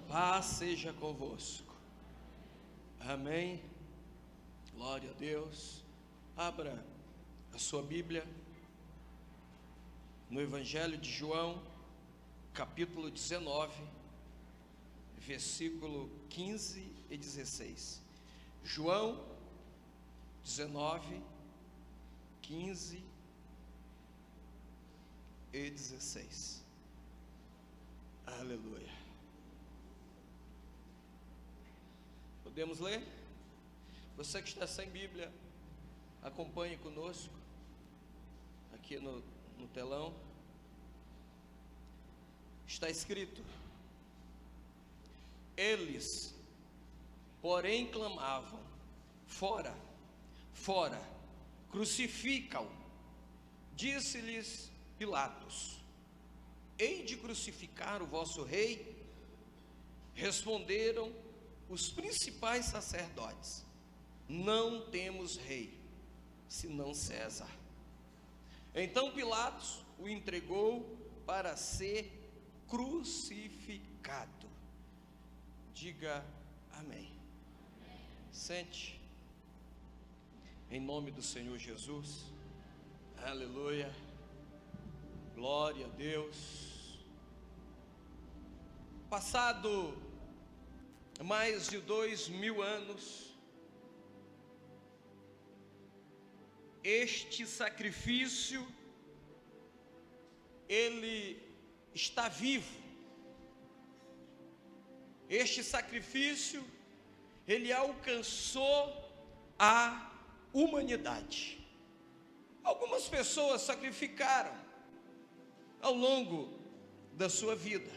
paz seja convosco. Amém. Glória a Deus. Abra a sua Bíblia no Evangelho de João, capítulo 19, versículo 15 e 16. João 19, 15 e 16. Aleluia. Podemos ler? Você que está sem Bíblia, acompanhe conosco aqui no telão. Está escrito: eles, porém, clamavam: fora, fora, crucifica-o. Disse-lhes Pilatos: hei de crucificar o vosso rei? Responderam os principais sacerdotes: não temos rei, senão César. Então Pilatos o entregou para ser crucificado. Diga amém. Sente. Em nome do Senhor Jesus. Aleluia. Glória a Deus. Passado mais de 2000 anos, este sacrifício, ele está vivo. Este sacrifício, ele alcançou a humanidade. Algumas pessoas sacrificaram ao longo da sua vida.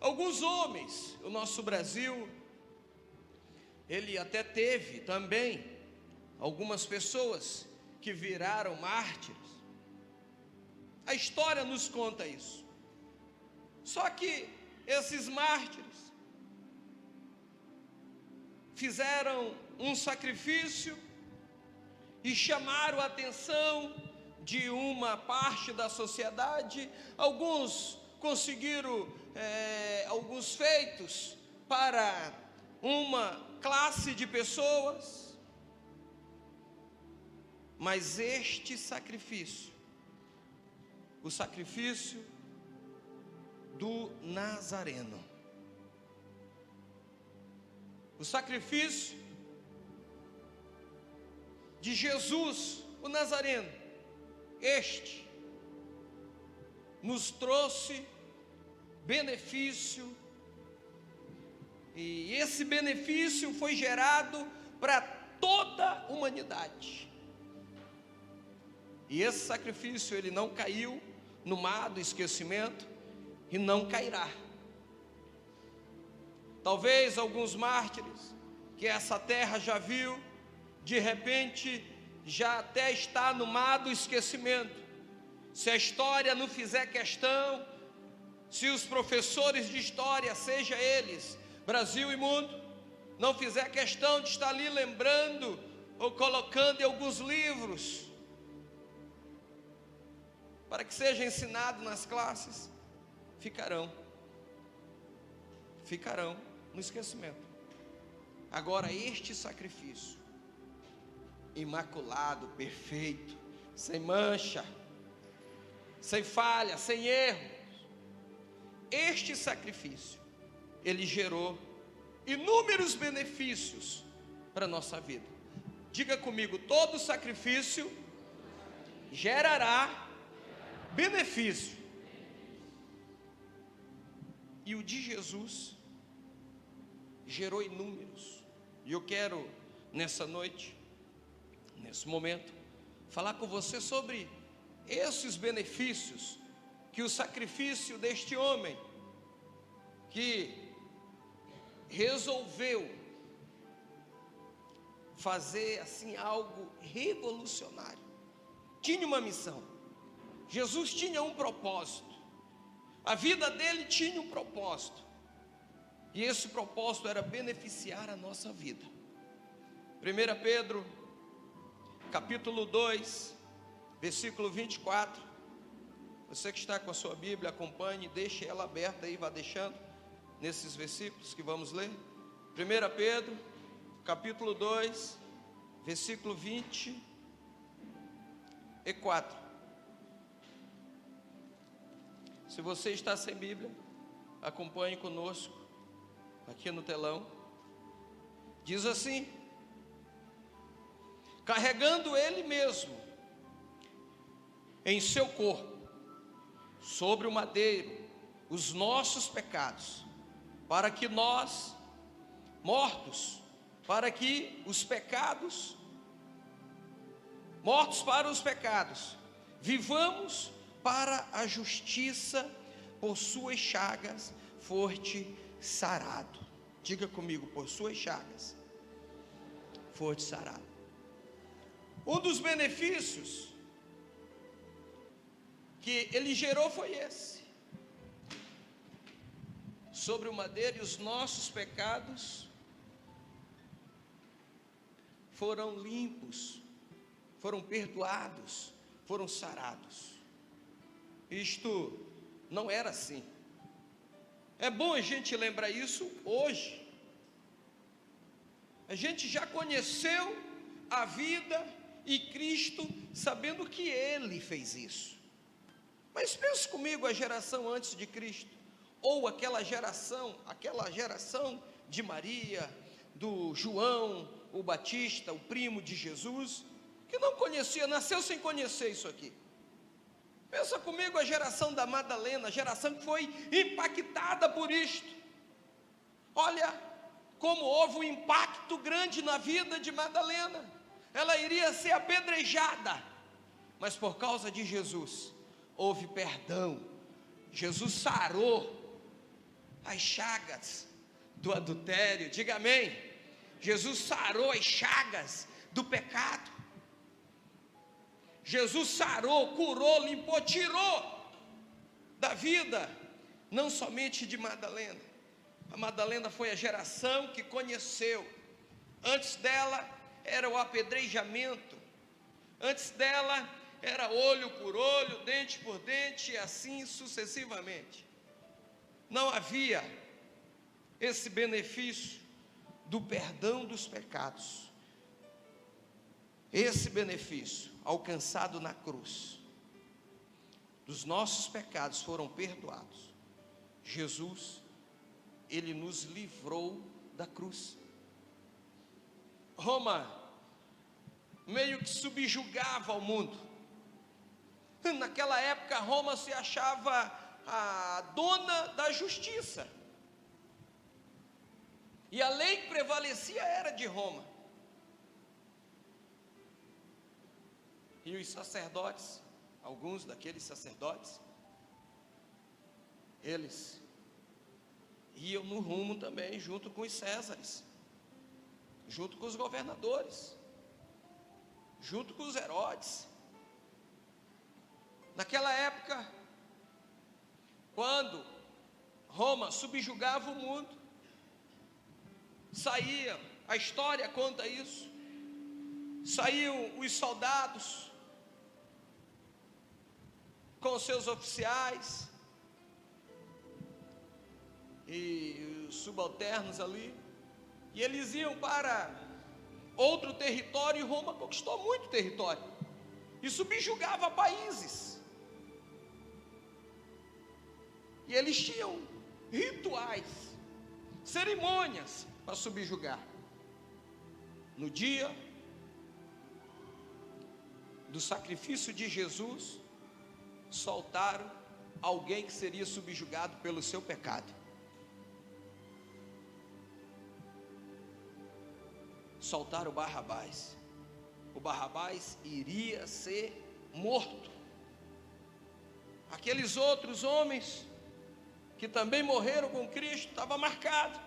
Alguns homens, o nosso Brasil, ele até teve também algumas pessoas que viraram mártires. A história nos conta isso. Só que esses mártires fizeram um sacrifício e chamaram a atenção de uma parte da sociedade. Alguns conseguiram alguns feitos para uma classe de pessoas, mas este sacrifício, o sacrifício do Nazareno, o sacrifício de Jesus, o Nazareno, este nos trouxe benefício, e esse benefício foi gerado para toda a humanidade. E esse sacrifício, ele não caiu no mar do esquecimento e não cairá. Talvez alguns mártires que essa terra já viu, de repente já até está no mar do esquecimento. Se a história não fizer questão, se os professores de história, seja eles Brasil e mundo, não fizer questão de estar ali lembrando ou colocando em alguns livros para que seja ensinado nas classes, ficarão no esquecimento. Agora este sacrifício imaculado, perfeito, sem mancha, sem falha, sem erro, este sacrifício, ele gerou inúmeros benefícios para a nossa vida. Diga comigo: todo sacrifício gerará benefício. E o de Jesus gerou inúmeros. E eu quero, nessa noite, nesse momento, falar com você sobre esses benefícios que o sacrifício deste homem, que resolveu fazer assim algo revolucionário, tinha uma missão. Jesus tinha um propósito, a vida dele tinha um propósito, e esse propósito era beneficiar a nossa vida. 1 Pedro, capítulo 2, versículo 24, você que está com a sua Bíblia, acompanhe, deixe ela aberta aí, vá deixando, nesses versículos que vamos ler. 1 Pedro, capítulo 2, versículo 24. Se você está sem Bíblia, acompanhe conosco aqui no telão. Diz assim: carregando Ele mesmo em seu corpo, sobre o madeiro, os nossos pecados, para que nós, mortos para os pecados, vivamos para a justiça, por suas chagas foste sarado. Diga comigo: por suas chagas foste sarado. Um dos benefícios que ele gerou foi esse: sobre o madeiro, e os nossos pecados foram limpos, foram perdoados, foram sarados. Isto não era assim. É bom a gente lembrar isso hoje. A gente já conheceu a vida e Cristo, sabendo que Ele fez isso. Mas pense comigo, a geração antes de Cristo, ou aquela geração de Maria, do João, o Batista, o primo de Jesus, que não conhecia, nasceu sem conhecer isso aqui. Pensa comigo a geração da Madalena, a geração que foi impactada por isto. Olha como houve um impacto grande na vida de Madalena. Ela iria ser apedrejada, mas por causa de Jesus houve perdão. Jesus sarou as chagas do adultério. Diga amém. Jesus sarou as chagas do pecado. Jesus sarou, curou, limpou, tirou da vida, não somente de Madalena. A Madalena foi a geração que conheceu. Antes dela era o apedrejamento. Antes dela era olho por olho, dente por dente, e assim sucessivamente. Não havia esse benefício do perdão dos pecados. Esse benefício alcançado na cruz, dos nossos pecados foram perdoados. Jesus, Ele nos livrou da cruz. Roma meio que subjugava o mundo. Naquela época Roma se achava a dona da justiça, e a lei que prevalecia era de Roma. E os sacerdotes, alguns daqueles sacerdotes, eles iam no rumo também, junto com os Césares, junto com os governadores, junto com os Herodes. Naquela época, quando Roma subjugava o mundo, saíam, a história conta isso, saíam os soldados com os seus oficiais e os subalternos ali, e eles iam para outro território, e Roma conquistou muito território, e subjugava países, e eles tinham rituais, cerimônias para subjugar. No dia do sacrifício de Jesus, soltaram alguém que seria subjugado pelo seu pecado. Soltaram Barrabás. O Barrabás iria ser morto. Aqueles outros homens que também morreram com Cristo, estava marcado.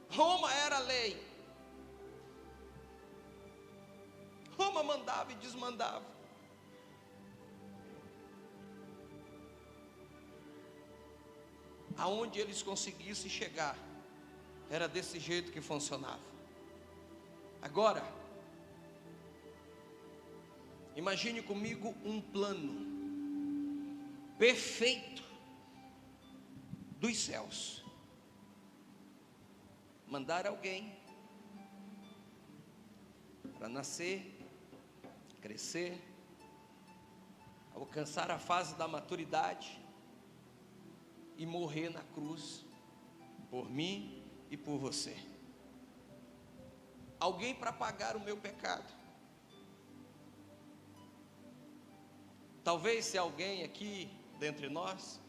Roma era a lei. Roma mandava e desmandava. Aonde eles conseguissem chegar, era desse jeito que funcionava. Agora, imagine comigo um plano perfeito dos céus mandar alguém para nascer, crescer, alcançar a fase da maturidade e morrer na cruz por mim e por você. Alguém para pagar o meu pecado. Talvez se alguém aqui dentre nós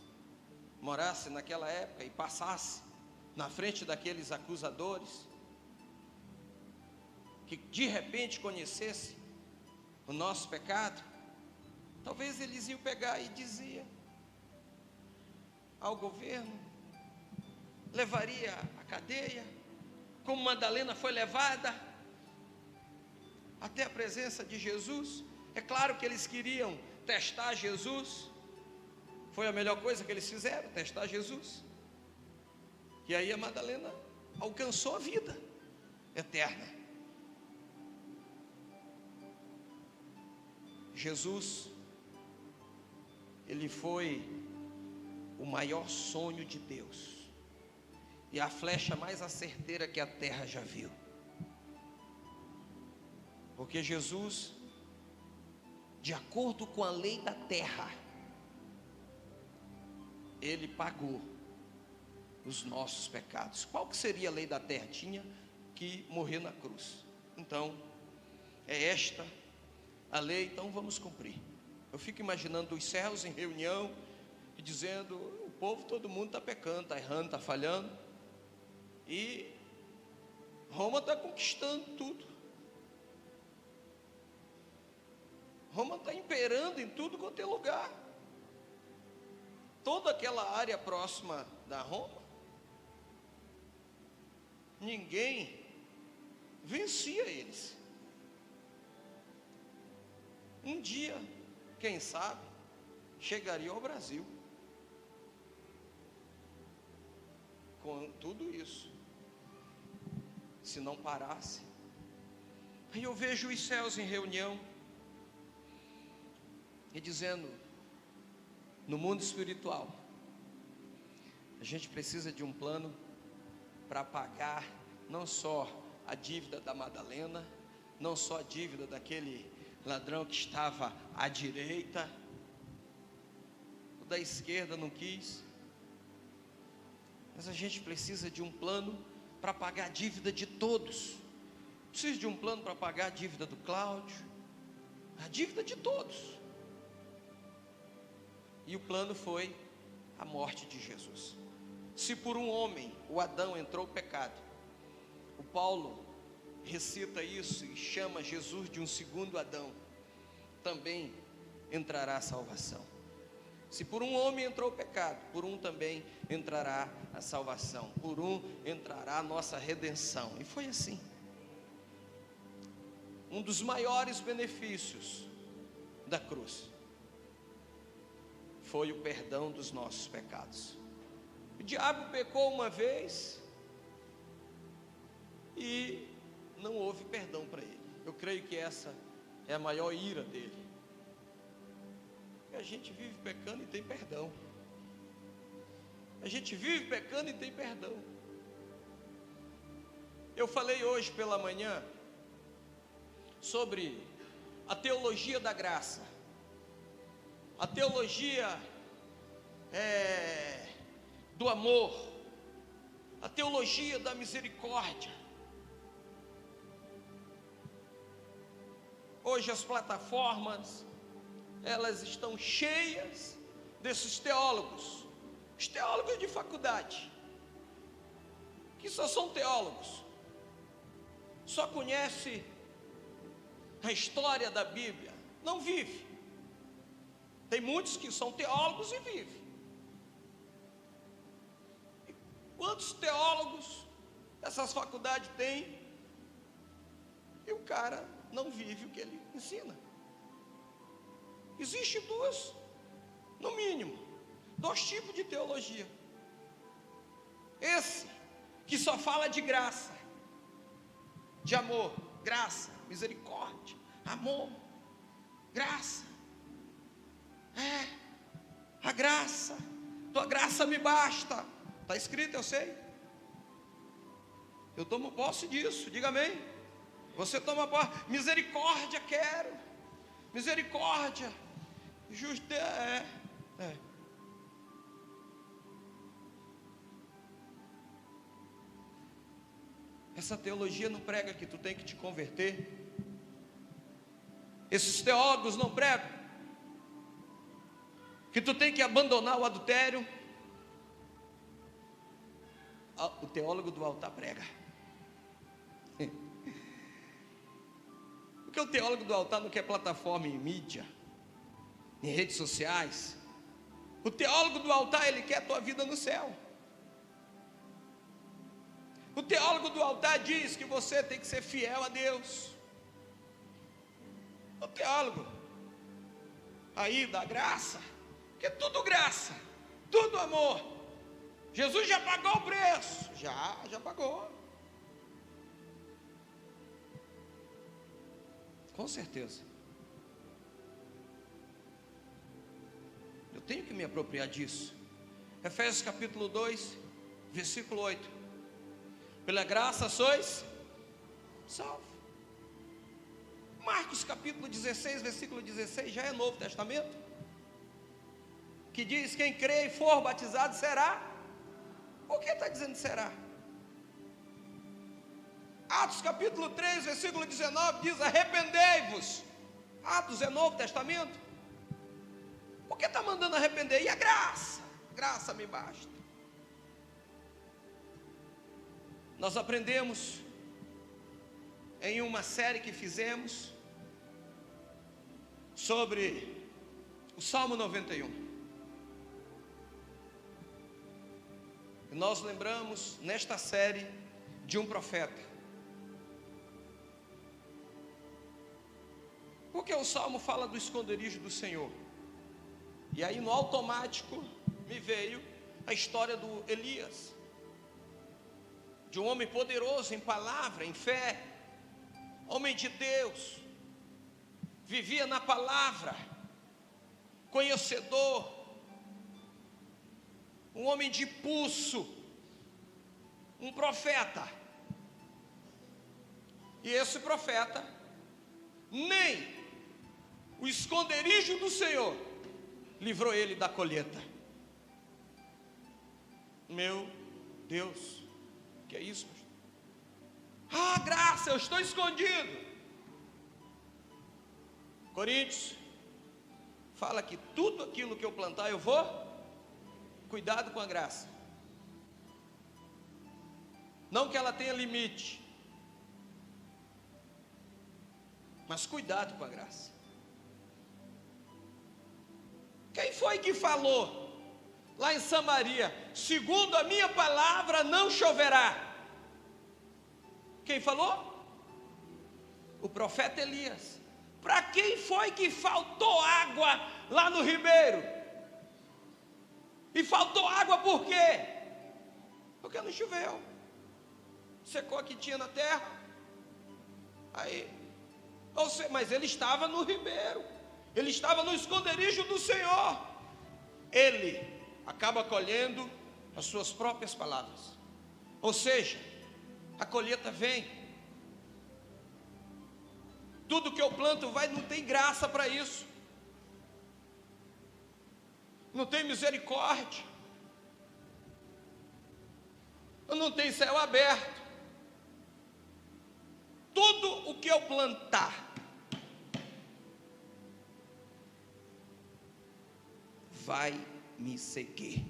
morasse naquela época e passasse na frente daqueles acusadores, que de repente conhecesse o nosso pecado, talvez eles iam pegar e dizer ao governo, levaria à cadeia, como Madalena foi levada até a presença de Jesus. É claro que eles queriam testar Jesus, foi a melhor coisa que eles fizeram, testar Jesus. E aí a Madalena alcançou a vida eterna. Jesus, ele foi o maior sonho de Deus e a flecha mais certeira que a terra já viu. Porque Jesus, de acordo com a lei da terra, ele pagou os nossos pecados. Qual que seria a lei da terra? Tinha que morrer na cruz. Então, é esta a lei, então vamos cumprir. Eu fico imaginando os céus em reunião e dizendo, o povo, todo mundo está pecando, está errando, está falhando, e Roma está conquistando tudo. Roma está imperando em tudo quanto é lugar. Toda aquela área próxima da Roma, ninguém vencia eles. Um dia, quem sabe, chegaria ao Brasil com tudo isso, se não parasse. Aí eu vejo os céus em reunião e dizendo, no mundo espiritual, a gente precisa de um plano para pagar não só a dívida da Madalena, não só a dívida daquele ladrão que estava à direita, o da esquerda não quis, mas a gente precisa de um plano para pagar a dívida de todos. Precisa de um plano para pagar a dívida do Cláudio, a dívida de todos. E o plano foi a morte de Jesus. Se por um homem, o Adão, entrou o pecado, o Paulo recita isso e chama Jesus de um segundo Adão, também entrará a salvação. Se por um homem entrou o pecado, por um também entrará a salvação, por um entrará a nossa redenção. E foi assim. Um dos maiores benefícios da cruz foi o perdão dos nossos pecados. O diabo pecou uma vez e não houve perdão para ele. Eu creio que essa é a maior ira dele. A gente vive pecando e tem perdão. A gente vive pecando e tem perdão. Eu falei hoje pela manhã sobre a teologia da graça. A teologia do amor, a teologia da misericórdia. Hoje as plataformas, elas estão cheias desses teólogos, os teólogos de faculdade, que só são teólogos, só conhece a história da Bíblia, não vive. Tem muitos que são teólogos e vivem. E quantos teólogos essas faculdades têm e o cara não vive o que ele ensina? Existe no mínimo, dois tipos de teologia. Esse que só fala de graça, de amor, graça, misericórdia, amor, graça. A graça, tua graça me basta. Está escrito, eu sei. Eu tomo posse disso, diga amém. Você toma posse. Misericórdia quero. Misericórdia. Justiça. Essa teologia não prega que tu tem que te converter. Esses teólogos não pregam que tu tem que abandonar o adultério. O teólogo do altar prega. Porque o teólogo do altar não quer plataforma em mídia, em redes sociais. O teólogo do altar, ele quer a tua vida no céu. O teólogo do altar diz que você tem que ser fiel a Deus. O teólogo aí da graça, que é tudo graça, tudo amor. Jesus já pagou o preço, já pagou. Com certeza. Eu tenho que me apropriar disso. Efésios capítulo 2, versículo 8. Pela graça sois salvos. Marcos capítulo 16, versículo 16, já é Novo Testamento, que diz: quem crê e for batizado será. Por que está dizendo será? Atos capítulo 3, versículo 19 diz: arrependei-vos. Atos é Novo Testamento. Por que está mandando arrepender? E a graça? Graça me basta. Nós aprendemos em uma série que fizemos sobre o Salmo 91. E nós lembramos nesta série de um profeta. Porque o Salmo fala do esconderijo do Senhor. E aí no automático me veio a história do Elias, de um homem poderoso em palavra, em fé, homem de Deus, vivia na palavra, conhecedor, um homem de pulso, um profeta. E esse profeta, nem o esconderijo do Senhor livrou ele da colheita. Meu Deus, que é isso? Ah, graça, eu estou escondido. Coríntios fala que tudo aquilo que eu plantar eu vou. Cuidado com a graça. Não que ela tenha limite, mas cuidado com a graça. Quem foi que falou lá em Samaria: segundo a minha palavra não choverá? Quem falou? O profeta Elias. Para quem foi que faltou água lá no ribeiro? E faltou água por quê? Porque não choveu. Secou o que tinha na terra. Aí, mas ele estava no ribeiro, ele estava no esconderijo do Senhor. Ele acaba colhendo as suas próprias palavras. Ou seja, a colheita vem. Tudo que eu planto vai, não tem graça para isso. Não tem misericórdia. Não tem céu aberto. Tudo o que eu plantar vai me seguir.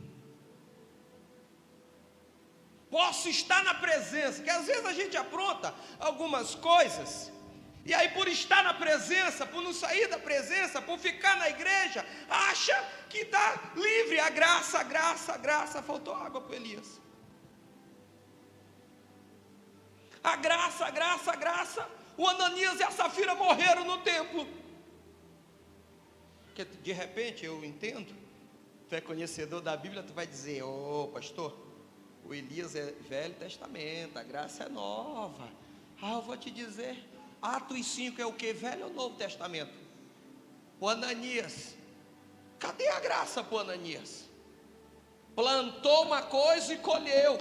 Posso estar na presença, que às vezes a gente apronta algumas coisas, e aí por estar na presença, por não sair da presença, por ficar na igreja, acha que está livre. A graça, faltou água para Elias. A graça, o Ananias e a Safira morreram no templo. Porque de repente eu entendo, tu é conhecedor da Bíblia, tu vai dizer: ô pastor, o Elias é Velho Testamento, a graça é nova. Eu vou te dizer, Atos 5 é o que? Velho ou Novo Testamento? O Ananias, cadê a graça para o Ananias? plantou uma coisa e colheu.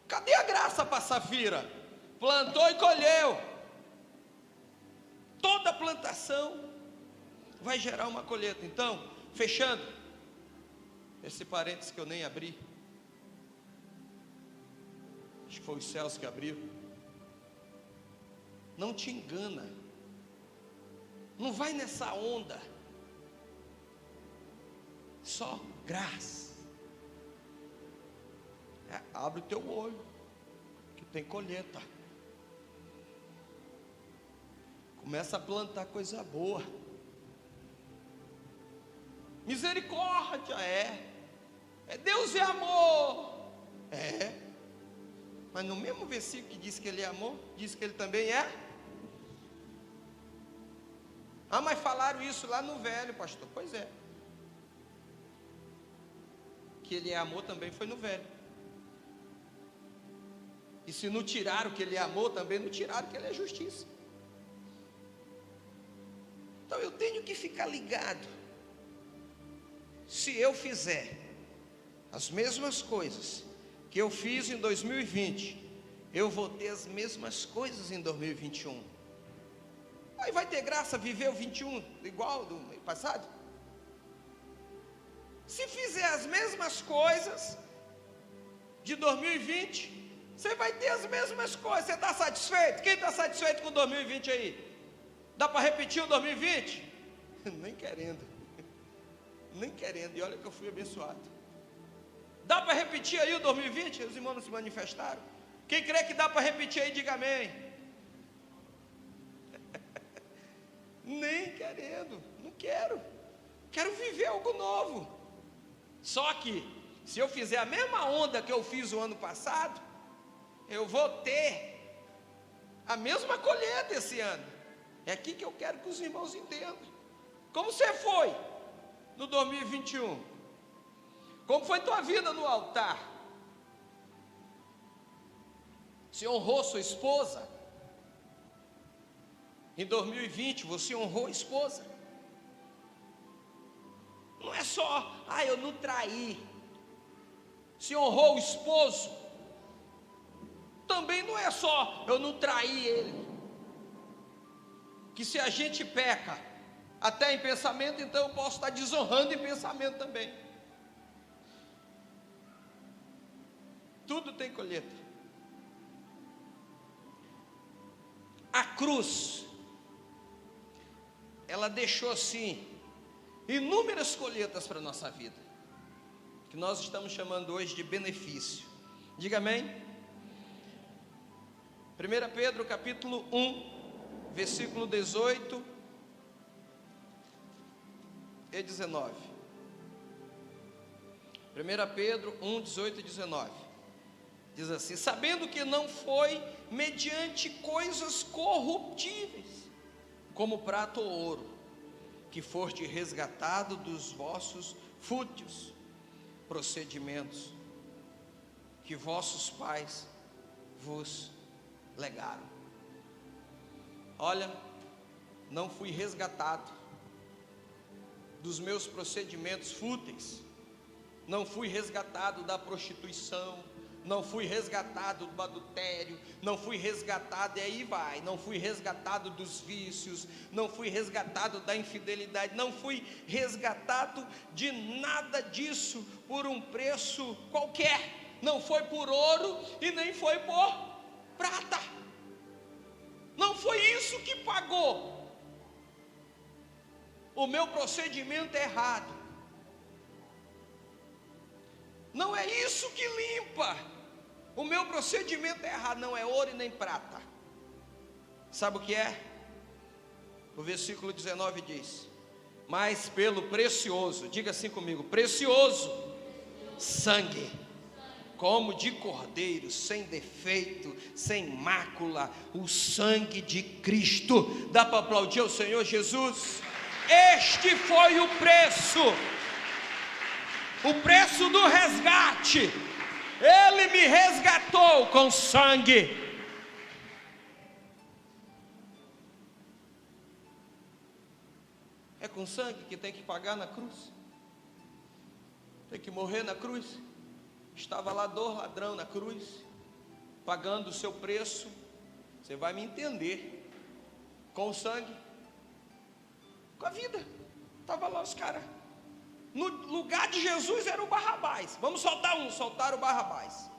Cadê a graça para Safira? Plantou e colheu. Toda plantação vai gerar uma colheita. Então, fechando esse parênteses que eu nem abri, acho que foi os céus que abriram. Não te engana, não vai nessa onda, só graça. Abre o teu olho, que tem colheita. Começa a plantar coisa boa. Misericórdia, Deus é amor, mas no mesmo versículo que diz que Ele é amor, diz que Ele também é. Mas falaram isso lá no Velho, pastor. Pois é, que Ele é amor também foi no Velho. E se não tiraram que Ele é amor, também não tiraram que Ele é justiça. Então eu tenho que ficar ligado. Se eu fizer as mesmas coisas que eu fiz em 2020, eu vou ter as mesmas coisas em 2021. Aí vai ter graça viver o 21 igual do passado? Se fizer as mesmas coisas de 2020, você vai ter as mesmas coisas. Você está satisfeito? Quem está satisfeito com 2020 aí? Dá para repetir o 2020? Nem querendo. Nem querendo, e olha que eu fui abençoado. Dá para repetir aí o 2020? Os irmãos não se manifestaram. Quem crê que dá para repetir aí, diga amém. Nem querendo, não quero. Quero viver algo novo. Só que, se eu fizer a mesma onda que eu fiz o ano passado, eu vou ter a mesma colheita esse ano. É aqui que eu quero que os irmãos entendam. Como você foi no 2021? Como foi tua vida no altar? Você honrou sua esposa? Em 2020 você honrou a esposa? Não é só, eu não traí. Se honrou o esposo? Também não é só, eu não traí ele. Que se a gente peca até em pensamento, então eu posso estar desonrando em pensamento também. Tudo tem colheita. A cruz, ela deixou sim inúmeras colheitas para a nossa vida, que nós estamos chamando hoje de benefício. Diga amém. 1 Pedro capítulo 1, versículo 18 e 19. 1 Pedro 1, 18 e 19. Diz assim: sabendo que não foi mediante coisas corruptíveis, como prata ou ouro, que foste resgatado dos vossos fúteis procedimentos, que vossos pais vos legaram. Olha, não fui resgatado dos meus procedimentos fúteis, não fui resgatado da prostituição, não fui resgatado do adultério, não fui resgatado, e aí vai, não fui resgatado dos vícios, não fui resgatado da infidelidade, não fui resgatado de nada disso por um preço qualquer, não foi por ouro e nem foi por prata, não foi isso que pagou o meu procedimento errado. Não é isso que limpa o meu procedimento errado, não é ouro e nem prata. Sabe o que é? O versículo 19 diz: mas pelo precioso, diga assim comigo, precioso sangue, como de cordeiro, sem defeito, sem mácula, o sangue de Cristo. Dá para aplaudir ao Senhor Jesus? Este foi o preço do resgate. Ele me resgatou com sangue. É com sangue que tem que pagar na cruz. Tem que morrer na cruz. Estava lá 2 ladrões na cruz, pagando o seu preço. Você vai me entender. Com o sangue, com a vida. Estava lá os caras. No lugar de Jesus era o Barrabás. Vamos soltar um, soltaram o Barrabás.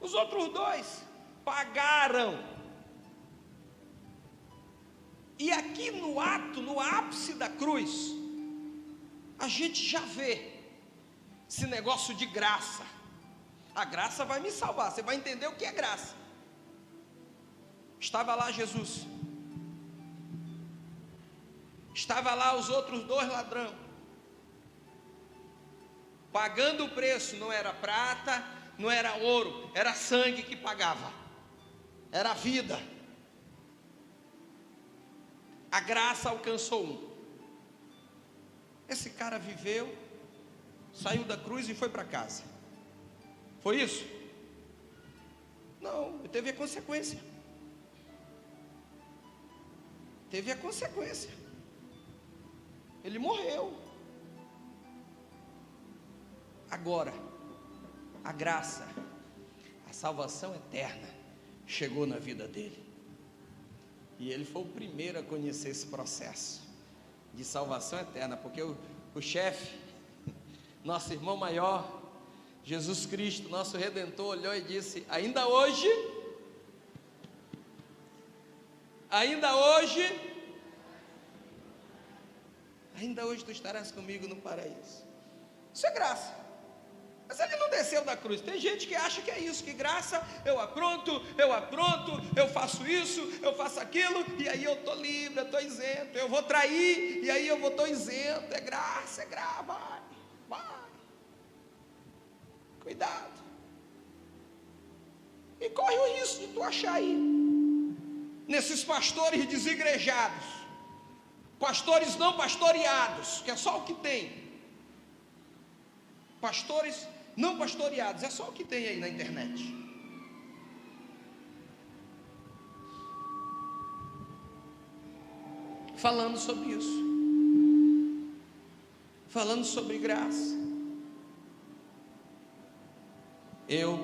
Os outros 2 pagaram. E aqui no ápice da cruz, a gente já vê esse negócio de graça. A graça vai me salvar. Você vai entender o que é graça. Estava lá Jesus. Estava lá os outros 2 ladrões, pagando o preço. Não era prata, não era ouro, era sangue que pagava, era a vida. A graça alcançou um. Esse cara viveu, saiu da cruz e foi para casa. Foi isso? Não, teve a consequência. Teve a consequência. Ele morreu. Agora, a graça, a salvação eterna chegou na vida dele. E ele foi o primeiro a conhecer esse processo de salvação eterna, porque o chefe, nosso irmão maior, Jesus Cristo, nosso Redentor, olhou e disse: ainda hoje tu estarás comigo no paraíso. Isso é graça. Mas ele não desceu da cruz. Tem gente que acha que é isso, que graça, eu apronto, eu faço isso, eu faço aquilo, e aí eu estou livre, eu estou isento. Eu vou trair, e aí eu estou isento. É graça, vai. Cuidado. E corre o risco de tu achar aí, nesses pastores desigrejados, pastores não pastoreados, que é só o que tem. Pastores não pastoreados, é só o que tem aí na internet. Falando sobre isso, falando sobre graça. Eu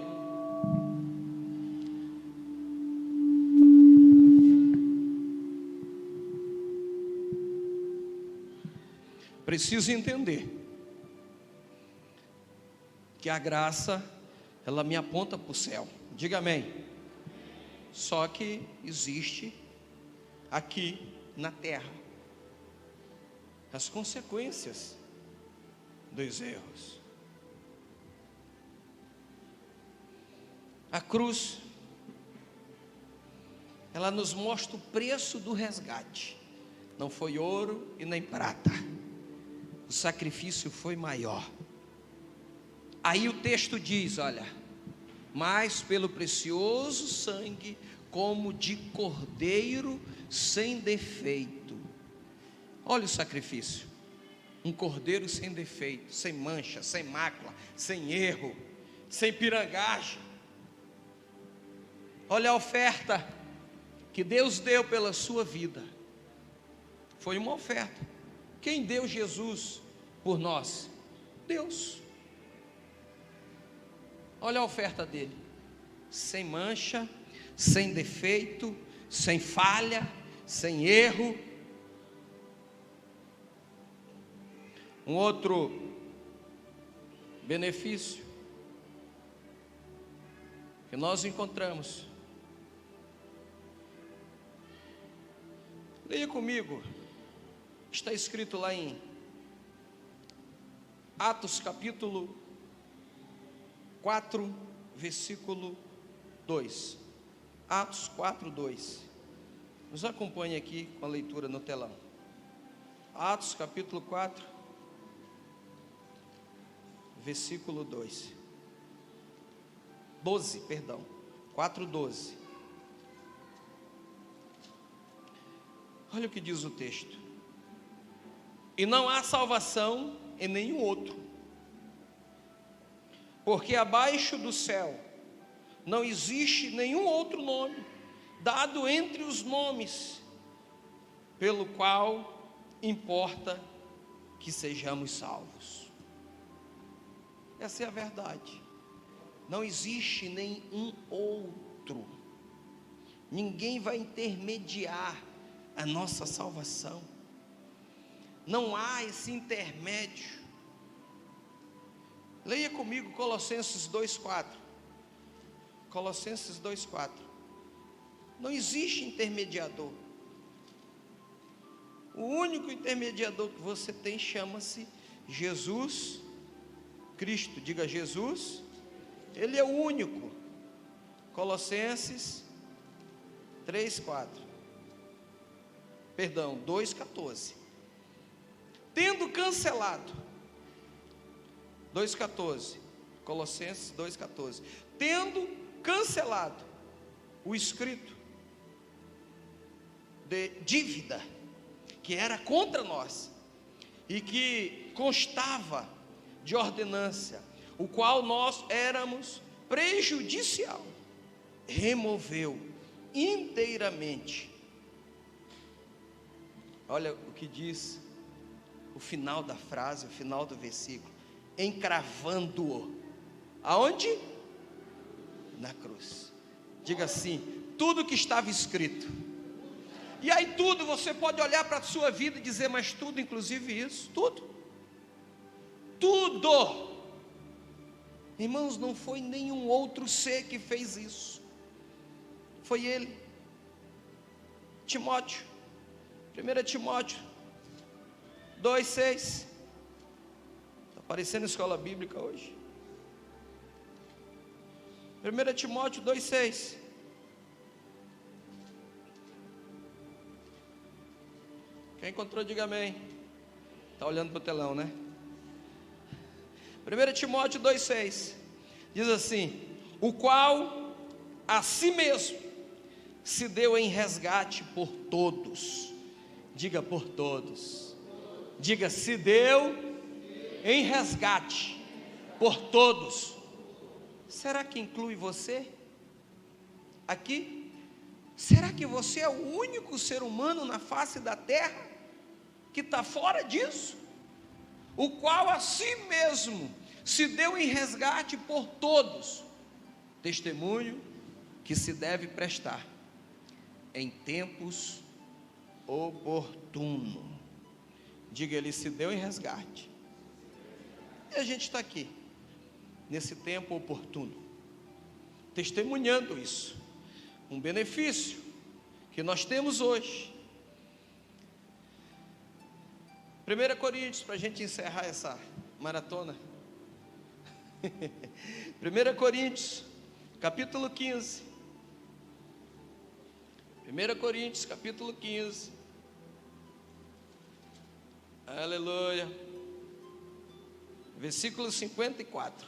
preciso entender que a graça, ela me aponta para o céu. Diga amém. Só que existe aqui na terra as consequências dos erros. A cruz, ela nos mostra o preço do resgate. Não foi ouro e nem prata. O sacrifício foi maior. Aí o texto diz, olha: mas pelo precioso sangue, como de cordeiro sem defeito. Olha o sacrifício. Um cordeiro sem defeito, sem mancha, sem mácula, sem erro, sem pirangagem. Olha a oferta que Deus deu pela sua vida. Foi uma oferta. Quem deu Jesus por nós? Deus. Olha a oferta dele, sem mancha, sem defeito, sem falha, sem erro. Um outro benefício que nós encontramos, leia comigo, está escrito lá em Atos capítulo 4, versículo 2. Atos 4, 2. Nos acompanhe aqui com a leitura no telão. Atos capítulo 4, versículo 2. 12, perdão. 4, 12. Olha o que diz o texto. E não há salvação em nenhum outro, porque abaixo do céu não existe nenhum outro nome dado entre os nomes, pelo qual importa que sejamos salvos. Essa é a verdade. Não existe nenhum outro. Ninguém vai intermediar a nossa salvação. Não há esse intermédio. Leia comigo Colossenses 2,4. Colossenses 2,4. Não existe intermediador. O único intermediador que você tem chama-se Jesus Cristo. Diga Jesus. Ele é o único. Colossenses 3,4. Perdão, 2,14. Tendo cancelado. 2,14. Colossenses 2,14. Tendo cancelado o escrito de dívida que era contra nós e que constava de ordenância, o qual nós éramos prejudicial, removeu inteiramente. Olha o que diz o final da frase, o final do versículo: encravando-o aonde? Na cruz. Diga assim: tudo que estava escrito. E aí tudo, você pode olhar para a sua vida e dizer: mas tudo, inclusive isso, tudo. Irmãos, não foi nenhum outro ser que fez isso, foi ele. Timóteo, 1 Timóteo 2,6. Está aparecendo escola bíblica hoje. 1 Timóteo 2,6. Quem encontrou, diga amém. Está olhando para o telão, né? 1 Timóteo 2,6 diz assim: o qual a si mesmo se deu em resgate por todos. Diga por todos. Diga: se deu em resgate por todos. Será que inclui você aqui? Será que você é o único ser humano na face da terra que está fora disso? O qual a si mesmo se deu em resgate por todos, testemunho que se deve prestar em tempos oportunos. Diga: ele se deu em resgate. E a gente está aqui, nesse tempo oportuno, testemunhando isso, um benefício que nós temos hoje. 1 Coríntios, para a gente encerrar essa maratona. 1 Coríntios, capítulo 15. 1 Coríntios, capítulo 15. Aleluia. Versículo 54.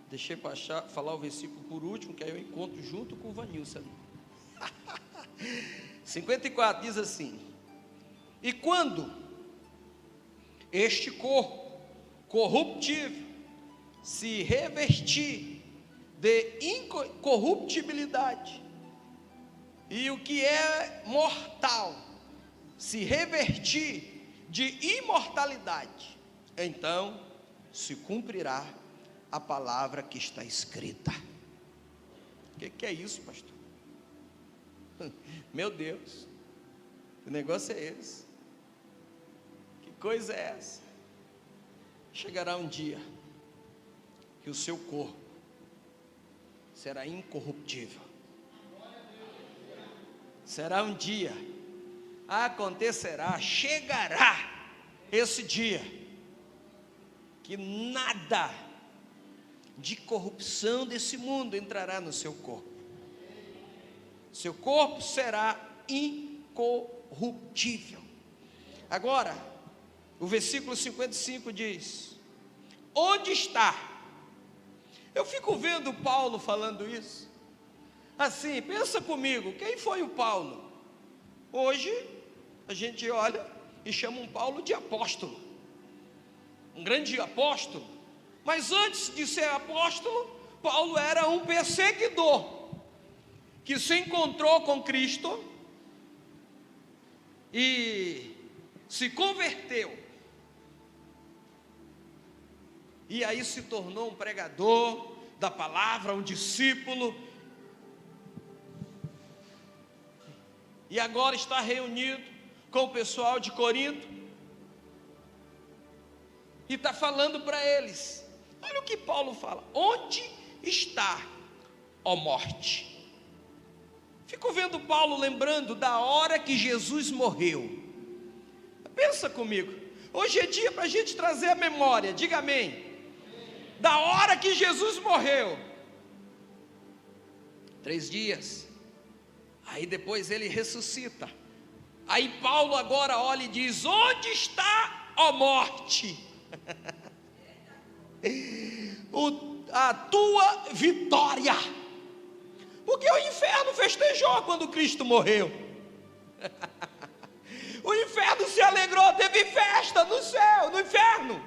Deixei para falar o versículo por último, que aí eu encontro junto com o Vanilson. 54 diz assim: e quando este corpo corruptível se revestir de incorruptibilidade, e o que é mortal se revertir de imortalidade, então se cumprirá a palavra que está escrita. O que é isso, pastor? Meu Deus, que negócio é esse? Que coisa é essa? Chegará um dia que o seu corpo será incorruptível. Será um dia, acontecerá, chegará esse dia, que nada de corrupção desse mundo entrará no seu corpo. Seu corpo será incorruptível. Agora, o versículo 55 diz: onde está? Eu fico vendo Paulo falando isso, assim, pensa comigo, quem foi o Paulo? Hoje, a gente olha e chama um Paulo de apóstolo, um grande apóstolo, mas antes de ser apóstolo, Paulo era um perseguidor, que se encontrou com Cristo, e se converteu, e aí se tornou um pregador da palavra, um discípulo, e agora está reunido com o pessoal de Corinto, e está falando para eles. Olha o que Paulo fala: onde está, ó morte? Fico vendo Paulo lembrando da hora que Jesus morreu. Pensa comigo, hoje é dia para a gente trazer a memória, diga amém, da hora que Jesus morreu. 3 dias, aí depois ele ressuscita. Aí Paulo agora olha e diz: onde está, ó morte, a tua vitória? Porque o inferno festejou quando Cristo morreu. O inferno se alegrou, teve festa no céu, no inferno.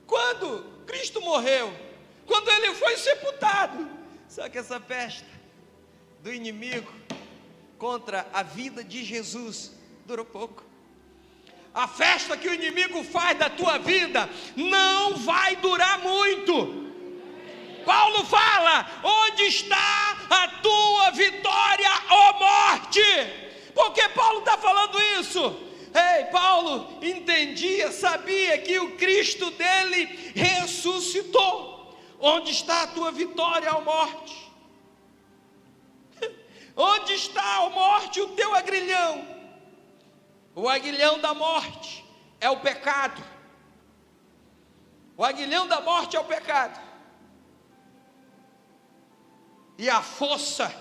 Quando Cristo morreu, quando ele foi sepultado. Só que essa festa do inimigo contra a vida de Jesus durou pouco. A festa que o inimigo faz da tua vida não vai durar muito. Paulo fala: onde está a tua vitória, ó morte? Por que Paulo está falando isso? Ei, Paulo entendia, sabia que o Cristo dele ressuscitou. Onde está a tua vitória, ó morte? Onde está, ó morte, o teu aguilhão? O aguilhão da morte é o pecado. O aguilhão da morte é o pecado. E a força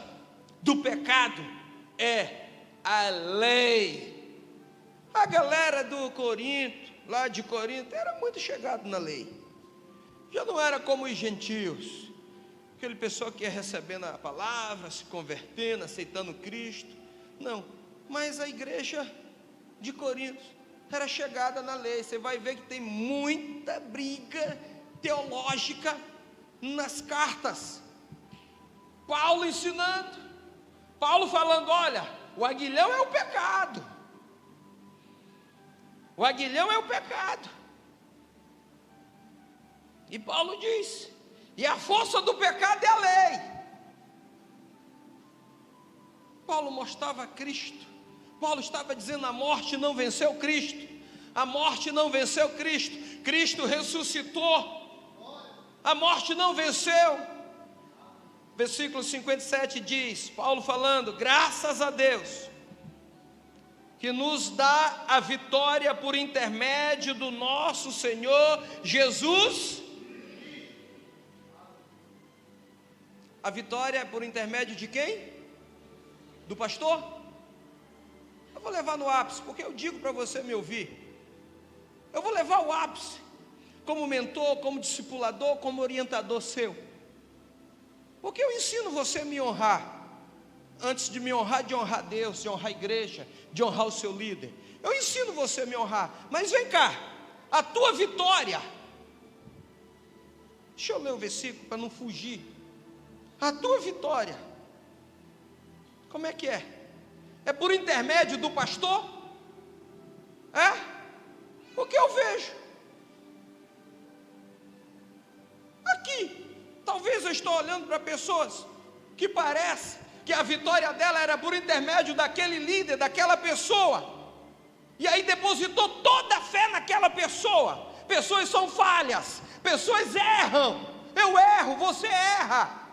do pecado é a lei. A galera do Corinto, lá de Corinto, era muito chegado na lei. Já não era como os gentios, aquele pessoal que ia recebendo a palavra, se convertendo, aceitando Cristo. Não, mas a igreja de Corinto era chegada na lei. Você vai ver que tem muita briga teológica nas cartas. Paulo ensinando, Paulo falando: olha, o aguilhão é o pecado. O aguilhão é o pecado. E Paulo diz: e a força do pecado é a lei. Paulo mostrava Cristo. Paulo estava dizendo: a morte não venceu Cristo. A morte não venceu Cristo. Cristo ressuscitou. A morte não venceu. Versículo 57 diz, Paulo falando: graças a Deus, que nos dá a vitória por intermédio do nosso Senhor Jesus. A vitória é por intermédio de quem? Do pastor? Eu vou levar no ápice, porque eu digo para você me ouvir. Eu vou levar o ápice, como mentor, como discipulador, como orientador seu. Porque eu ensino você a me honrar. Antes de me honrar, de honrar Deus, de honrar a igreja, de honrar o seu líder. Eu ensino você a me honrar. Mas vem cá, a tua vitória. Deixa eu ler o versículo para não fugir. A tua vitória, como é que é? É por intermédio do pastor? É? O que eu vejo? Aqui. Talvez eu estou olhando para pessoas que parece que a vitória dela era por intermédio daquele líder, daquela pessoa, e aí depositou toda a fé naquela pessoa. Pessoas são falhas, pessoas erram, eu erro, você erra.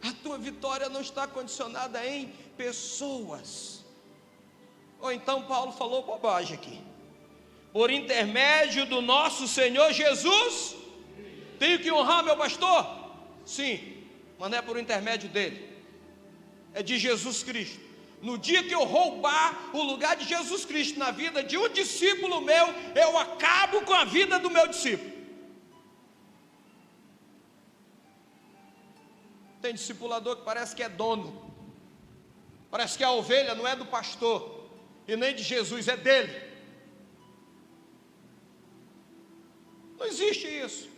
A tua vitória não está condicionada em pessoas. Ou então Paulo falou bobagem aqui. Por intermédio do nosso Senhor Jesus, tenho que honrar meu pastor? Sim, mas não é por intermédio dele, é de Jesus Cristo. No dia que eu roubar o lugar de Jesus Cristo na vida de um discípulo meu, eu acabo com a vida do meu discípulo. Tem discipulador que parece que é dono, parece que a ovelha não é do pastor e nem de Jesus, é dele. Não existe isso.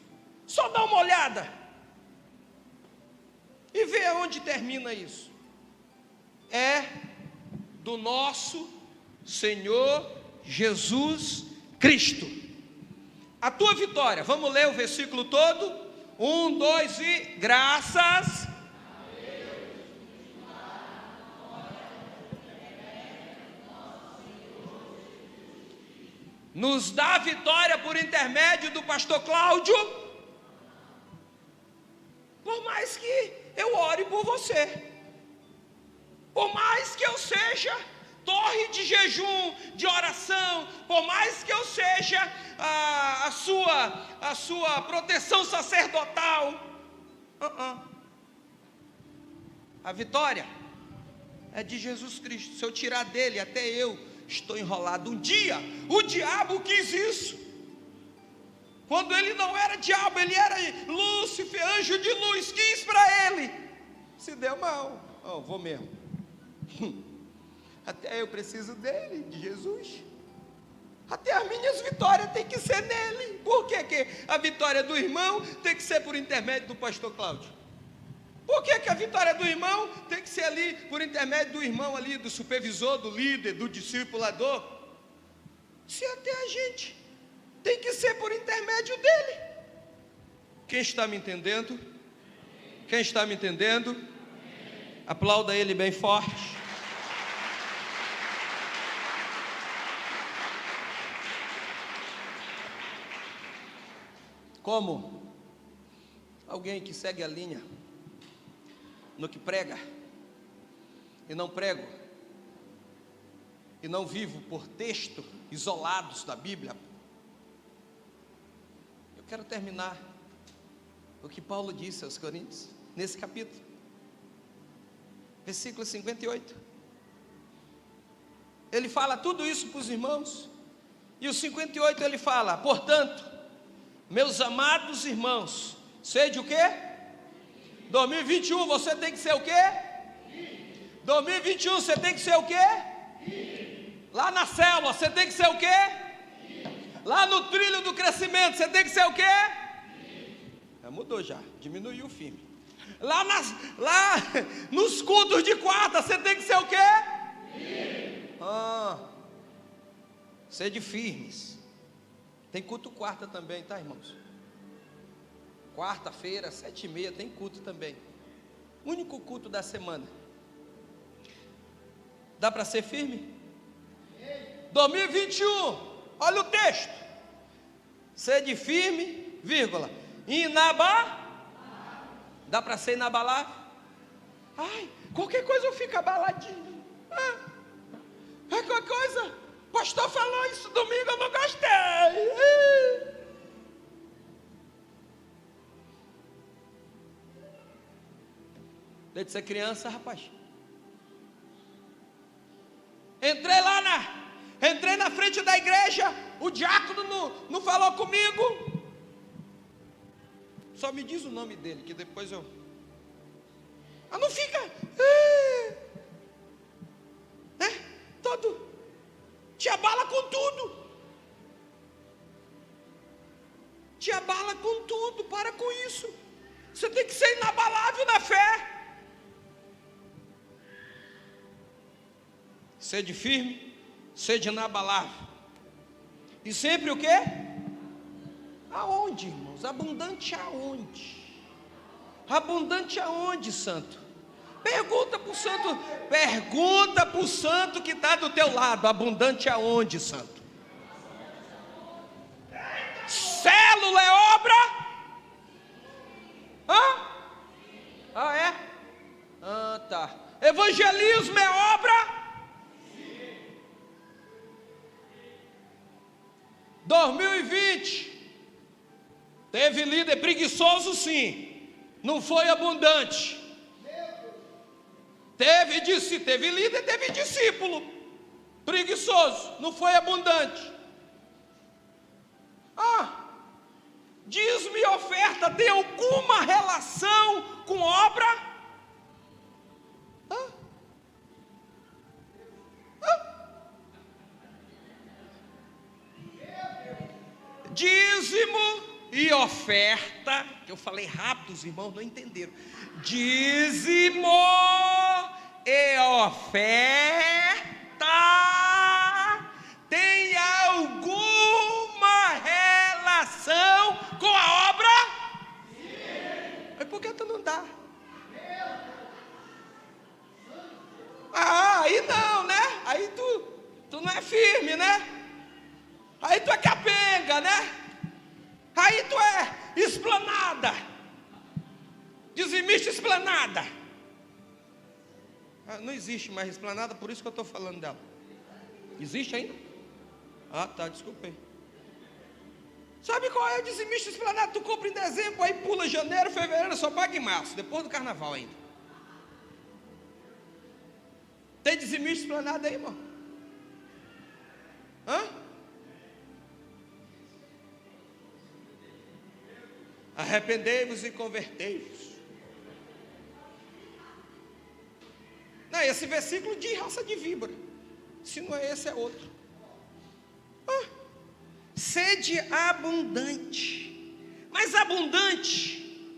Só dá uma olhada e vê aonde termina isso. É do nosso Senhor Jesus Cristo. A tua vitória, vamos ler o versículo todo? 1, 2 e graças. Nos dá a vitória por intermédio do pastor Cláudio. Por mais que eu ore por você, por mais que eu seja torre de jejum, de oração, por mais que eu seja a sua proteção sacerdotal, a vitória é de Jesus Cristo. Se eu tirar dele, até eu estou enrolado. Um dia o diabo quis isso, quando ele não era diabo, ele era Lúcifer, anjo de luz, quis para ele, se deu mal. Vou mesmo. Até eu preciso dele, de Jesus. Até as minhas vitórias tem que ser nele. Por que a vitória do irmão tem que ser por intermédio do pastor Cláudio? Por que a vitória do irmão tem que ser ali por intermédio do irmão ali, do supervisor, do líder, do discipulador? Se até a gente tem que ser por intermédio dele. Quem está me entendendo? Quem está me entendendo? Aplauda ele bem forte. Como alguém que segue a linha no que prega e não prego e não vivo por texto isolados da Bíblia, eu quero terminar o que Paulo disse aos Coríntios nesse capítulo, versículo 58. Ele fala tudo isso para os irmãos, e o 58 ele fala: portanto, meus amados irmãos, sede o quê? 2021 você tem que ser o quê? 2021 você tem que ser o quê? Lá na célula você tem que ser o quê? Lá no trilho do crescimento você tem que ser o quê? Já mudou, já diminuiu o firme. Lá nos cultos de quarta você tem que ser o quê? Sede firmes. Tem culto quarta também, tá, irmãos? Quarta-feira, 7h30, tem culto também. Único culto da semana. Dá para ser firme? 2021, olha o texto. Sede firme, vírgula, dá para ser inabalável? Qualquer coisa eu fico abaladinho. Qualquer coisa, o pastor falou isso domingo, eu não gostei. Desde ser criança, rapaz. Entrei na frente da igreja, o diácono não falou comigo. Só me diz o nome dele, que depois eu... não fica... todo... te abala com tudo. Te abala com tudo, para com isso. Você tem que ser inabalável na fé. Sede firme, sede inabalável. E sempre o quê? Aonde, irmãos? Abundante aonde? Abundante aonde, santo? Pergunta para o santo que está do teu lado. Abundante aonde, santo? Célula é obra? É? Tá. Evangelismo é obra? 2020 teve líder preguiçoso, sim, não foi abundante. Teve líder, teve discípulo preguiçoso, não foi abundante. Dízimo e oferta tem alguma relação com obra? Dízimo e oferta, que eu falei rápido, os irmãos não entenderam. Dízimo e oferta tem Não existe mais Esplanada, por isso que eu estou falando dela. Existe ainda? Ah, tá, desculpei. Sabe qual é o dizimista Esplanada? Tu compra em dezembro, aí pula janeiro, fevereiro, só paga em março, depois do carnaval ainda. Tem dizimista Esplanada aí, irmão? Hã? Arrependei-vos e convertei-vos. Não, esse versículo de raça de víbora. Se não é esse, é outro. Sede abundante. Mas abundante,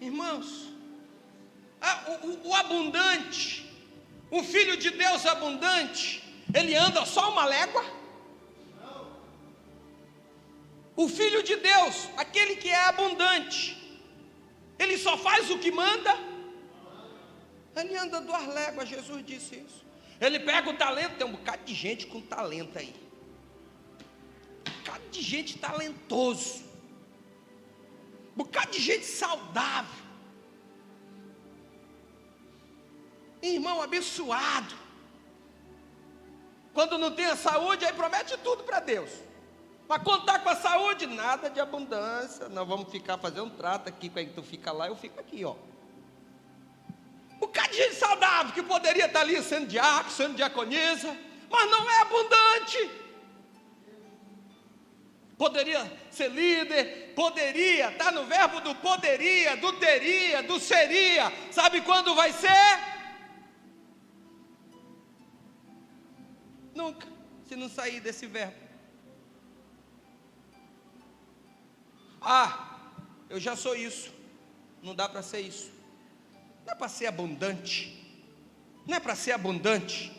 irmãos, o abundante, o Filho de Deus abundante, ele anda só uma légua? O Filho de Deus, aquele que é abundante, ele só faz o que manda? Ele anda 2 léguas, Jesus disse isso. Ele pega o talento, tem um bocado de gente com talento aí. Um bocado de gente talentoso. Um bocado de gente saudável. Irmão abençoado. Quando não tem a saúde, aí promete tudo para Deus. Para contar com a saúde, nada de abundância. Nós vamos ficar fazendo um trato aqui, quando tu fica lá, eu fico aqui, ó. Um bocado de gente saudável que poderia estar ali sendo diácono, sendo diaconisa, mas não é abundante. Poderia ser líder, poderia, está no verbo do poderia, do teria, do seria. Sabe quando vai ser? Nunca, se não sair desse verbo. Ah, eu já sou isso. Não dá para ser isso. Não é para ser abundante. Não é para ser abundante.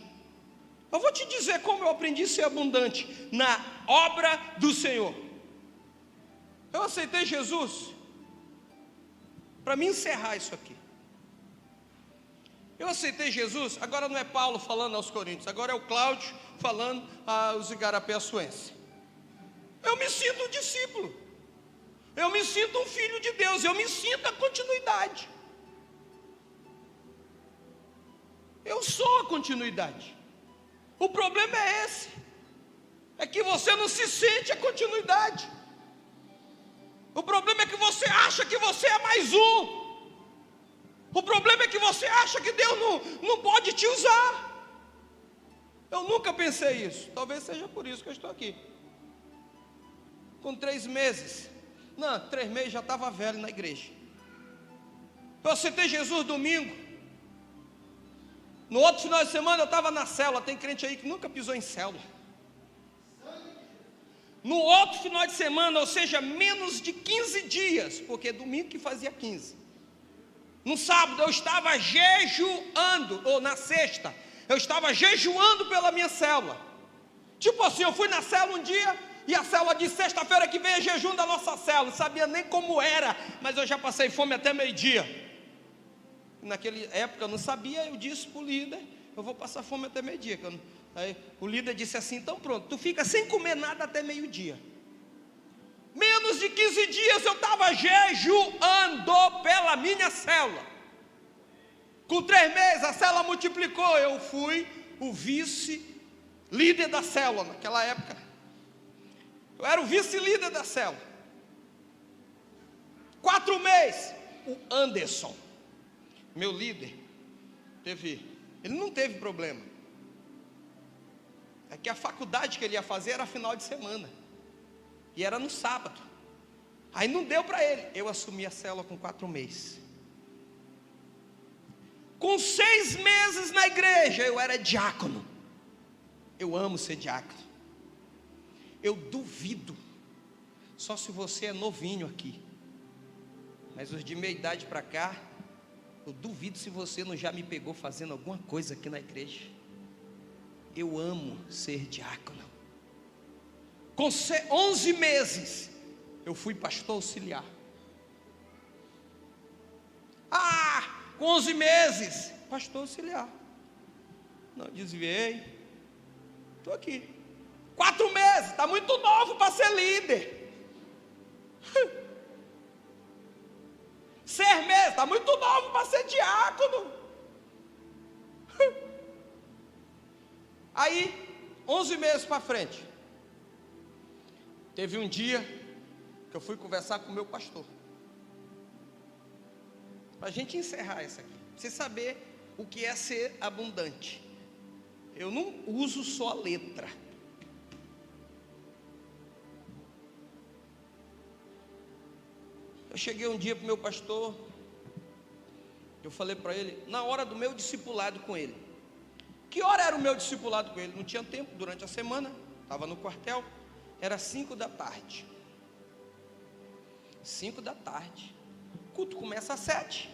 Eu vou te dizer como eu aprendi a ser abundante. Na obra do Senhor. Eu aceitei Jesus. Para me encerrar isso aqui. Eu aceitei Jesus. Agora não é Paulo falando aos Coríntios. Agora é o Cláudio falando aos igarapé-açuenses. Eu me sinto um discípulo. Eu me sinto um filho de Deus. Eu me sinto a continuidade. Eu sou a continuidade. O problema é esse. É que você não se sente a continuidade. O problema é que você acha que você é mais um. O problema é que você acha que Deus não pode te usar. Eu nunca pensei isso. Talvez seja por isso que eu estou aqui. Com 3 meses. Não, 3 meses já estava velho na igreja. Eu aceitei Jesus domingo. No outro final de semana eu estava na célula. Tem crente aí que nunca pisou em célula. No outro final de semana, ou seja, menos de 15 dias, porque é domingo que fazia 15. No sábado eu estava jejuando, ou na sexta, eu estava jejuando pela minha célula. Tipo assim, eu fui na célula um dia, e a célula de sexta-feira que vem é jejum da nossa célula. Não sabia nem como era, mas eu já passei fome até meio-dia. Naquela época eu não sabia, eu disse para o líder, eu vou passar fome até meio-dia. Aí o líder disse assim, então pronto, tu fica sem comer nada até meio-dia. Menos de 15 dias eu estava jejuando pela minha célula. Com 3 meses a célula multiplicou, eu fui o vice-líder da célula naquela época. Eu era o vice-líder da célula. 4 meses, o Anderson, meu líder, ele não teve problema. É que a faculdade que ele ia fazer era final de semana. E era no sábado. Aí não deu para ele. Eu assumi a célula com 4 meses. Com 6 meses na igreja, eu era diácono. Eu amo ser diácono. Eu duvido, só se você é novinho aqui, mas os de meia idade para cá, eu duvido se você não já me pegou fazendo alguma coisa aqui na igreja. Eu amo ser diácono. Com 11 meses, eu fui pastor auxiliar. Com 11 meses, pastor auxiliar. Não desviei, estou aqui. 4 meses, está muito novo para ser líder. 6 meses, está muito novo para ser diácono. Aí, 11 meses para frente, teve um dia que eu fui conversar com o meu pastor, para a gente encerrar isso aqui, pra você saber o que é ser abundante. Eu não uso só a letra. Eu cheguei um dia para o meu pastor, eu falei para ele, na hora do meu discipulado com ele. Que hora era o meu discipulado com ele? Não tinha tempo, durante a semana, estava no quartel, era 5 da tarde. 5 da tarde, o culto começa às 7,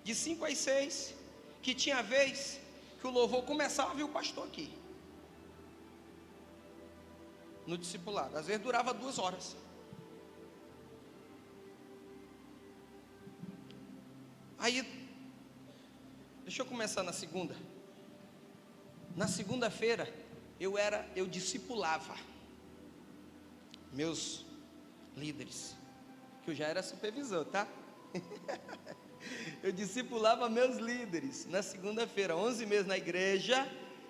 de 5 às 6, que tinha vez que o louvor começava e o pastor aqui, no discipulado, às vezes durava 2 horas. Aí, deixa eu começar na segunda. Na segunda-feira, eu discipulava meus líderes, que eu já era supervisor, tá? Eu discipulava meus líderes. Na segunda-feira, 11 meses na igreja,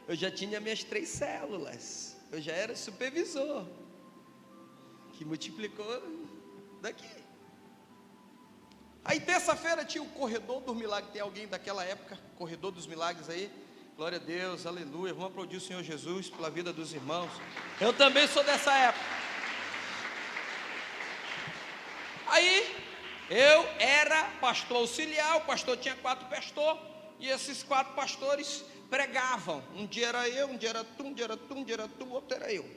eu já tinha minhas 3 células. Eu já era supervisor, que multiplicou daqui. Aí terça-feira tinha o corredor dos milagres. Tem alguém daquela época, corredor dos milagres aí? Glória a Deus, aleluia. Vamos aplaudir o Senhor Jesus pela vida dos irmãos. Eu também sou dessa época. Aí eu era pastor auxiliar, o pastor tinha 4 pastores, e esses 4 pastores pregavam. Um dia era eu, um dia era tu, um dia era tu, um dia era tu, outro era eu.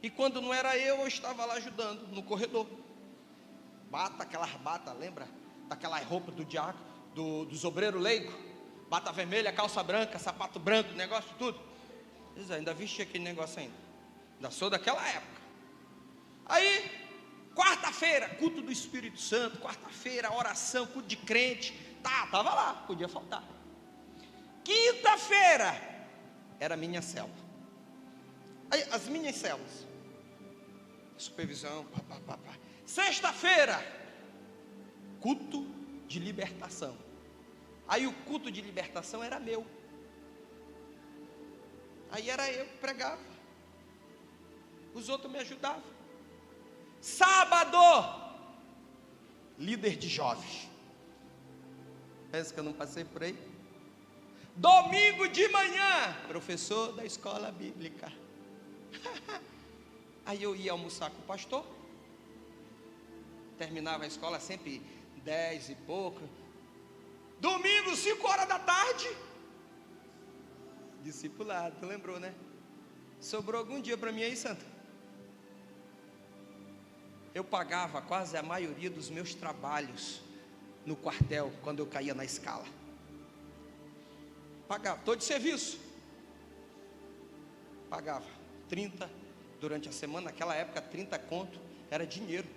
E quando não era eu estava lá ajudando no corredor. Aquelas batas, lembra? Daquela roupa do diácono, dos obreiros leigos, bata vermelha, calça branca, sapato branco, negócio tudo. Eles ainda vestia aquele negócio ainda sou daquela época. Aí, quarta-feira, culto do Espírito Santo, quarta-feira, oração, culto de crente, estava lá, podia faltar. Quinta-feira, era minha célula. Aí, as minhas células, supervisão, pá. Sexta-feira, culto de libertação. Aí o culto de libertação era meu. Aí era eu que pregava, os outros me ajudavam. Sábado, líder de jovens. Pensa que eu não passei por aí? Domingo de manhã, professor da escola bíblica. Aí eu ia almoçar com o pastor. Terminava a escola sempre 10 e pouco. Domingo, 5 horas da tarde, discipulado, tu lembrou, né? Sobrou algum dia para mim aí, Santa? Eu pagava quase a maioria dos meus trabalhos no quartel, quando eu caía na escala. Pagava, estou de serviço. Pagava 30 durante a semana. Naquela época 30 conto era dinheiro.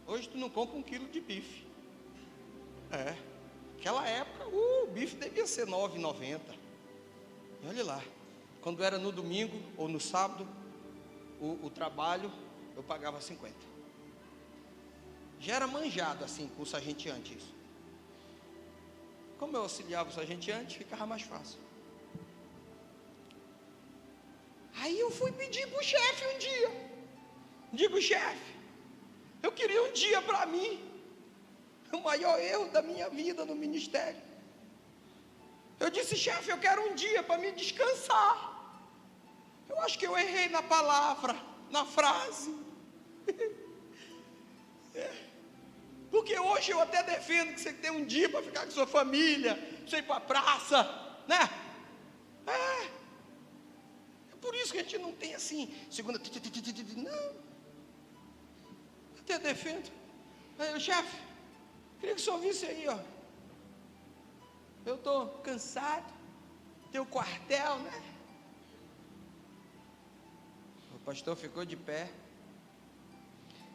Hoje tu não compra 1 quilo de bife. Naquela época o bife devia ser R$ 9,90. Olha lá, quando era no domingo ou no sábado, o trabalho eu pagava 50. Já era manjado assim com o sargenteante isso. Como eu auxiliava o sargenteante, ficava mais fácil. Aí eu fui pedir para o chefe um dia. Digo, chefe, eu queria um dia para mim. O maior erro da minha vida no ministério. Eu disse, chefe, eu quero um dia para me descansar. Eu acho que eu errei na palavra, na frase. Porque hoje eu até defendo que você tem um dia para ficar com sua família, você ir para a praça, né? É por isso que a gente não tem assim, segunda, não. Até defendo. Aí, chefe, queria que o senhor visse aí, ó. Eu estou cansado, tem o quartel, né? O pastor ficou de pé.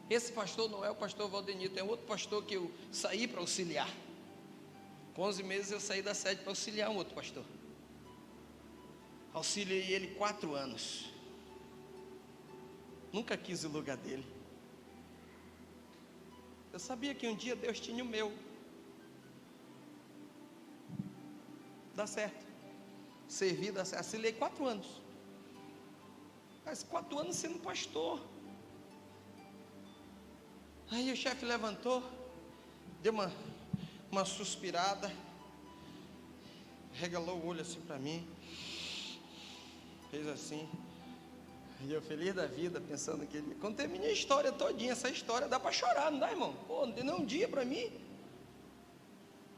Esse pastor não é o pastor Valdenito, é outro pastor que eu saí para auxiliar. Com 11 meses eu saí da sede para auxiliar um outro pastor. Auxiliei ele 4 anos. Nunca quis o lugar dele. Eu sabia que um dia Deus tinha o meu. Dá certo. servido, assinei 4 anos. Faz 4 anos sendo pastor. Aí o chefe levantou, deu uma suspirada, regalou o olho assim para mim, fez assim, e eu feliz da vida, pensando que ele... Contei a minha história todinha. Essa história dá para chorar, não dá, irmão? Pô, não tem nem um dia para mim.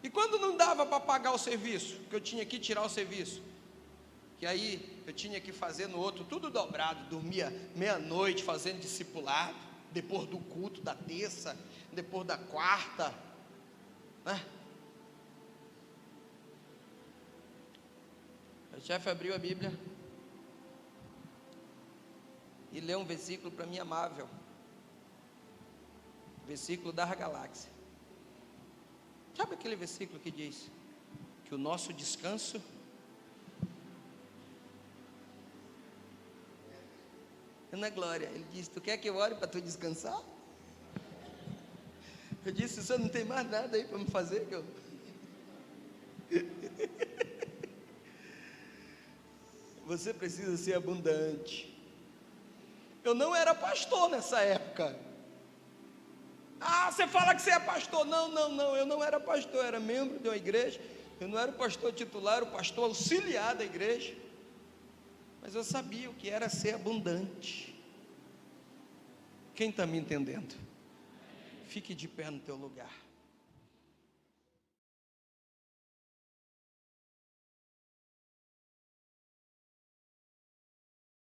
E quando não dava para pagar o serviço, que eu tinha que tirar o serviço, que aí eu tinha que fazer no outro, tudo dobrado, dormia meia-noite fazendo discipulado, depois do culto da terça, depois da quarta, né? O chefe abriu a Bíblia e leu um versículo para mim amável, versículo da galáxia. Sabe aquele versículo que diz que o nosso descanso é na glória? Ele diz: tu quer que eu ore para tu descansar? Eu disse: você não tem mais nada aí para me fazer, que eu... Você precisa ser abundante. Eu não era pastor nessa época. Ah, você fala que você é pastor. Não, eu não era pastor, eu era membro de uma igreja. Eu não era o pastor titular, era o pastor auxiliar da igreja. Mas eu sabia o que era ser abundante. Quem está me entendendo? Fique de pé no teu lugar.